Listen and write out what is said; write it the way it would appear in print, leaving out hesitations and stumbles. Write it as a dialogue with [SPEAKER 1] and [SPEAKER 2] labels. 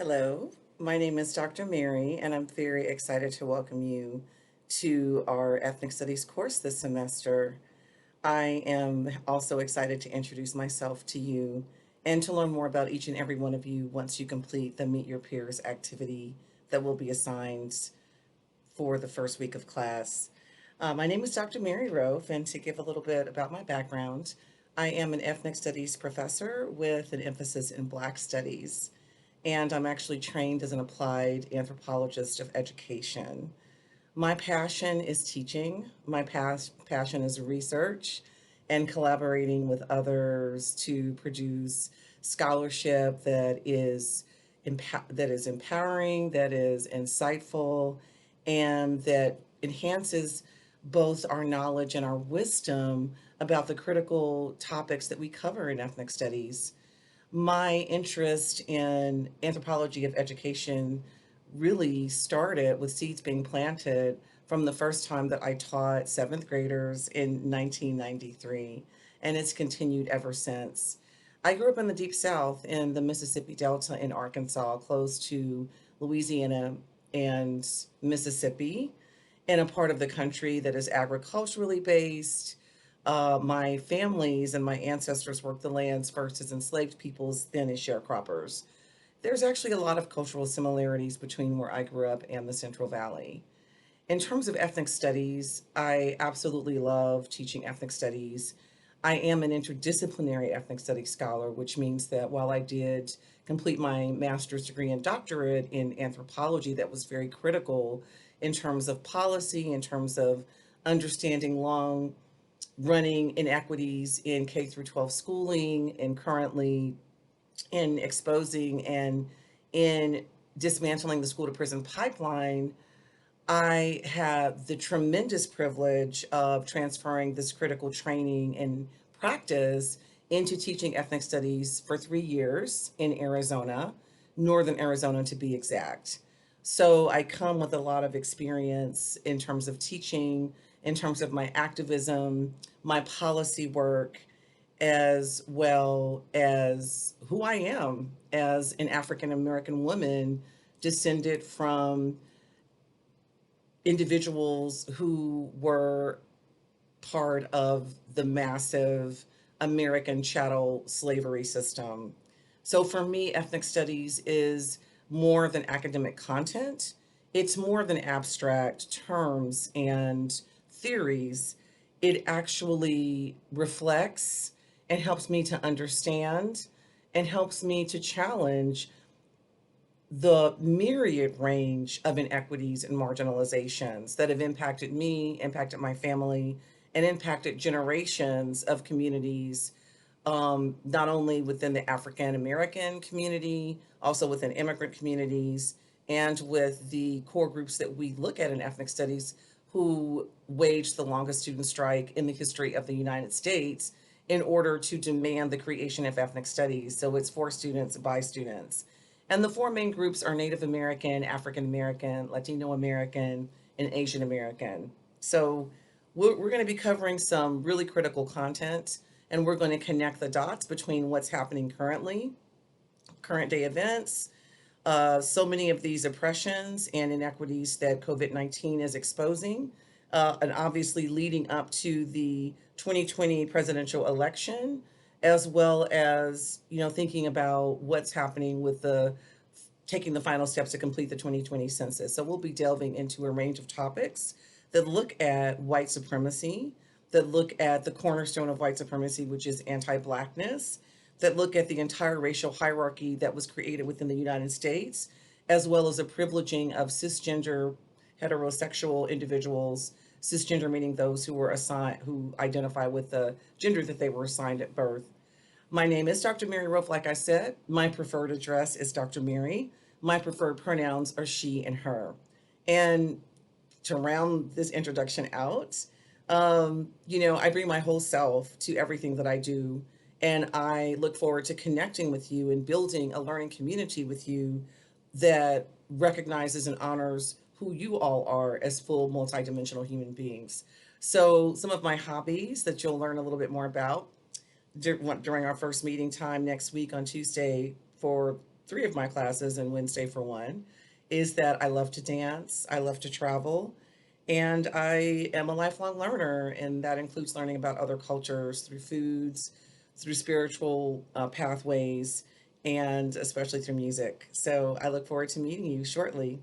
[SPEAKER 1] Hello, my name is Dr. Mary, and I'm very excited to welcome you to our Ethnic Studies course this semester. I am also excited to introduce myself to you and to learn more about each and every one of you once you complete the Meet Your Peers activity that will be assigned for the first week of class. My name is Dr. Mary Rofe, and to give a little bit about my background, I am an ethnic studies professor with an emphasis in Black studies, and I'm actually trained as an applied anthropologist of education. My passion is teaching, my passion is research and collaborating with others to produce scholarship that is empowering, that is insightful, and that enhances both our knowledge and our wisdom about the critical topics that we cover in ethnic studies. My interest in anthropology of education really started with seeds being planted from the first time that I taught seventh graders in 1993, and it's continued ever since. I grew up in the Deep South in the Mississippi Delta in Arkansas, close to Louisiana and Mississippi, in a part of the country that is agriculturally based. My families and my ancestors worked the lands first as enslaved peoples, then as sharecroppers. There's actually a lot of cultural similarities between where I grew up and the Central Valley. In terms of ethnic studies, I absolutely love teaching ethnic studies. I am an interdisciplinary ethnic studies scholar, which means that while I did complete my master's degree and doctorate in anthropology, that was very critical in terms of policy, in terms of understanding long running inequities in K through 12 schooling, and currently in exposing and in dismantling the school to prison pipeline. I have the tremendous privilege of transferring this critical training and practice into teaching ethnic studies for 3 years in Arizona, Northern Arizona to be exact. So I come with a lot of experience in terms of teaching, in terms of my activism, my policy work, as well as who I am as an African American woman descended from individuals who were part of the massive American chattel slavery system. So for me, ethnic studies is more than academic content. It's more than abstract terms and theories. It actually reflects and helps me to understand and helps me to challenge the myriad range of inequities and marginalizations that have impacted me, impacted my family, and impacted generations of communities, not only within the African American community, also within immigrant communities, and with the core groups that we look at in ethnic studies who waged the longest student strike in the history of the United States in order to demand the creation of ethnic studies. So it's for students by students. And the four main groups are Native American, African American, Latino American, and Asian American. So we're going to be covering some really critical content, and we're going to connect the dots between what's happening currently, current day events, so many of these oppressions and inequities that COVID-19 is exposing, and obviously leading up to the 2020 presidential election, as well as, thinking about what's happening with the taking the final steps to complete the 2020 census. So we'll be delving into a range of topics that look at white supremacy, that look at the cornerstone of white supremacy, which is anti-Blackness, that look at the entire racial hierarchy that was created within the United States, as well as a privileging of cisgender heterosexual individuals, cisgender meaning those who were assigned, who identify with the gender that they were assigned at birth. My name is Dr. Mary Ruff, like I said. My preferred address is Dr. Mary. My preferred pronouns are she and her. And to round this introduction out, I bring my whole self to everything that I do. And I look forward to connecting with you and building a learning community with you that recognizes and honors who you all are as full multidimensional human beings. So, some of my hobbies that you'll learn a little bit more about during our first meeting time next week on Tuesday for three of my classes and Wednesday for one, is that I love to dance, I love to travel, and I am a lifelong learner, and that includes learning about other cultures through foods, through spiritual pathways, and especially through music. So I look forward to meeting you shortly.